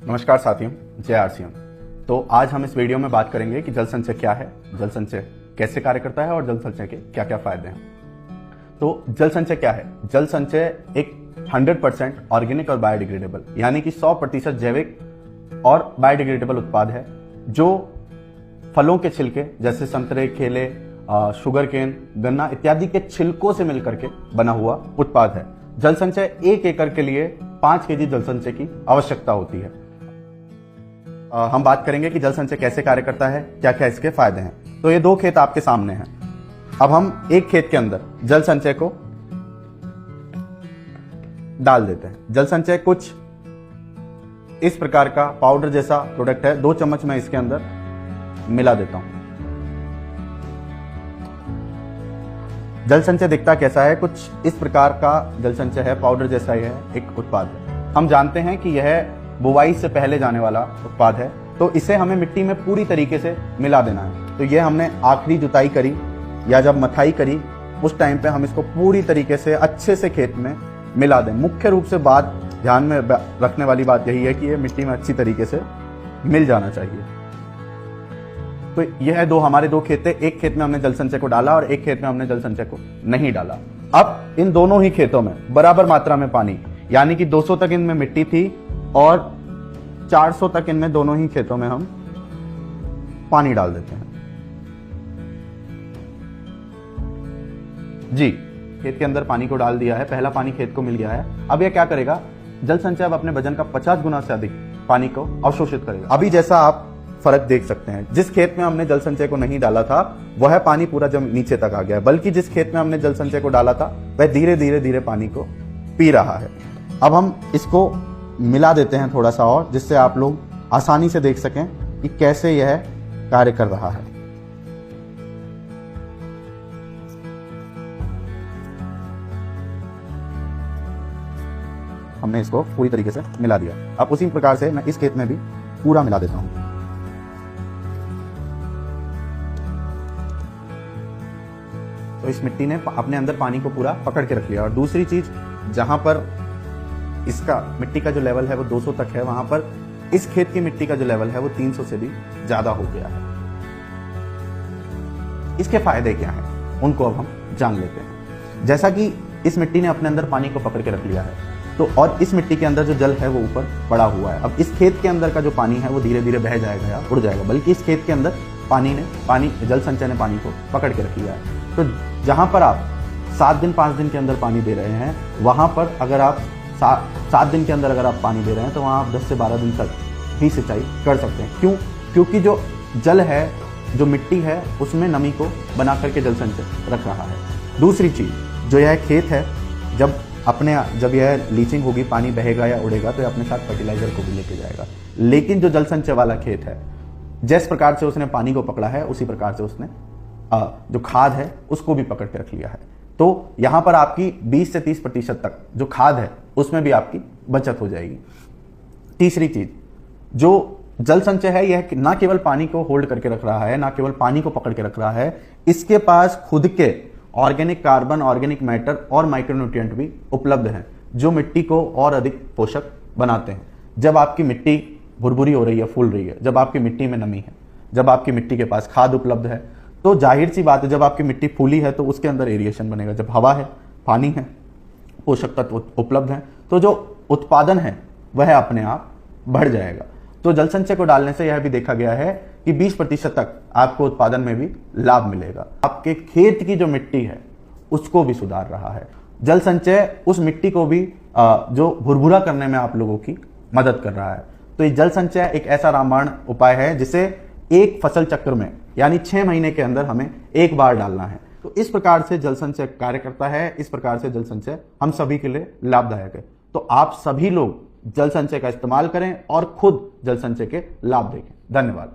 नमस्कार साथियों, जय आरसीएम। तो आज हम इस वीडियो में बात करेंगे कि जल संचय क्या है, जल संचय कैसे कार्य करता है और जल संचय के क्या क्या फायदे हैं। तो जल संचय क्या है? जल संचय एक 100% ऑर्गेनिक और बायोडिग्रेडेबल यानी कि 100% जैविक और बायोडिग्रेडेबल उत्पाद है जो फलों के छिलके जैसे संतरे, केले, शुगर केन, गन्ना इत्यादि के छिलकों से मिलकर के बना हुआ उत्पाद है। जल संचय 1 एकड़ के लिए 5 केजी जल संचय की आवश्यकता होती है। हम बात करेंगे कि जल संचय कैसे कार्य करता है, क्या क्या इसके फायदे हैं। तो ये 2 खेत आपके सामने हैं। अब हम एक खेत के अंदर जल संचय को डाल देते हैं। जल संचय कुछ इस प्रकार का पाउडर जैसा प्रोडक्ट है। 2 चम्मच मैं इसके अंदर मिला देता हूं। जल संचय दिखता कैसा है? कुछ इस प्रकार का जल संचय है, पाउडर जैसा ही है, एक उत्पाद है। हम जानते हैं कि यह बुवाई से पहले जाने वाला उत्पाद है, तो इसे हमें मिट्टी में पूरी तरीके से मिला देना है। तो यह हमने आखिरी जुताई करी या जब मथाई करी उस टाइम पे हम इसको पूरी तरीके से अच्छे से खेत में मिला दें। मुख्य रूप से बात ध्यान में रखने वाली बात यही है कि ये मिट्टी में अच्छी तरीके से मिल जाना चाहिए। तो यह है हमारे 2 खेत थे। एक खेत में हमने जल संचय को डाला और एक खेत में हमने जल संचय को नहीं डाला। अब इन दोनों ही खेतों में बराबर मात्रा में पानी यानी कि 200 तक इनमें मिट्टी थी और 400 तक इनमें दोनों ही खेतों में हम पानी डाल देते हैं। जी, खेत के अंदर पानी को डाल दिया है। पहला पानी खेत को मिल गया है। अब यह क्या करेगा? जल संचय अब अपने वजन का 50 गुना से अधिक पानी को अवशोषित करेगा। अभी जैसा आप फर्क देख सकते हैं, जिस खेत में हमने जल संचय को नहीं डाला था वह पानी पूरा जब नीचे तक आ गया है, बल्कि जिस खेत में हमने जल संचय को डाला था वह धीरे धीरे धीरे पानी को पी रहा है। अब हम इसको मिला देते हैं थोड़ा सा और, जिससे आप लोग आसानी से देख सकें कि कैसे यह कार्य कर रहा है। हमने इसको पूरी तरीके से मिला दिया। अब उसी प्रकार से मैं इस खेत में भी पूरा मिला देता हूं। तो इस मिट्टी ने अपने अंदर पानी को पूरा पकड़ के रख लिया। और दूसरी चीज, जहां पर इसका मिट्टी का जो लेवल है वो 200 तक है, वहां पर इस खेत की मिट्टी का जो लेवल है वो 300 से भी ज्यादा हो गया है। इसके फायदे क्या हैं उनको अब हम जान लेते हैं। जैसा कि इस मिट्टी ने अपने अंदर पानी को पकड़ के रख लिया है, तो और इस मिट्टी के अंदर जो जल है वो ऊपर पड़ा हुआ है। अब इस खेत के अंदर का जो पानी है वो धीरे धीरे बह जाएगा या उड़ जाएगा, बल्कि इस खेत के अंदर जल संचय ने पानी को पकड़ के रख लिया है। तो जहां पर आप 7 दिन 5 दिन के अंदर पानी दे रहे हैं, वहां पर अगर आप 7 दिन के अंदर अगर आप पानी दे रहे हैं तो वहां आप 10 से 12 दिन तक ही सिंचाई कर सकते हैं। क्यों? क्योंकि जो जल है, जो मिट्टी है, उसमें नमी को बना करके जल संचय रख रहा है। दूसरी चीज, जो यह खेत है, जब यह लीचिंग होगी, पानी बहेगा या उड़ेगा तो यह अपने साथ फर्टिलाइजर को भी लेके जाएगा। लेकिन जो जल संचय वाला खेत है, जिस प्रकार से उसने पानी को पकड़ा है उसी प्रकार से उसने जो खाद है उसको भी पकड़ के रख लिया है। तो यहां पर आपकी 20 से 30% तक जो खाद है उसमें भी आपकी बचत हो जाएगी। तीसरी चीज, जो जल संचय है, यह ना केवल पानी को होल्ड करके रख रहा है, ना केवल पानी को पकड़ के रख रहा है, इसके पास खुद के ऑर्गेनिक कार्बन, ऑर्गेनिक मैटर और माइक्रोन्यूट्रिएंट भी उपलब्ध हैं जो मिट्टी को और अधिक पोषक बनाते हैं। जब आपकी मिट्टी भुरभुरी हो रही है, फूल रही है, जब आपकी मिट्टी में नमी है, जब आपकी मिट्टी के पास खाद उपलब्ध है, तो जाहिर सी बात है जब आपकी मिट्टी फूली है तो उसके अंदर एरिएशन बनेगा। जब हवा है, पानी है, पोषक तत्व उपलब्ध हैं, तो जो उत्पादन है वह अपने आप बढ़ जाएगा। तो जल संचय को डालने से यह भी देखा गया है कि 20% तक आपको उत्पादन में भी लाभ मिलेगा। आपके खेत की जो मिट्टी है उसको भी सुधार रहा है। जल संचय उस मिट्टी को भी जो भुरभुरा करने में आप लोगों की मदद कर रहा है। तो ये जल संचय एक ऐसा रामबाण उपाय है जिसे एक फसल चक्र में यानी 6 महीने के अंदर हमें एक बार डालना है। तो इस प्रकार से जल संचय कार्य करता है। इस प्रकार से जल संचय हम सभी के लिए लाभदायक है। तो आप सभी लोग जल संचय का इस्तेमाल करें और खुद जल संचय के लाभ देखें। धन्यवाद।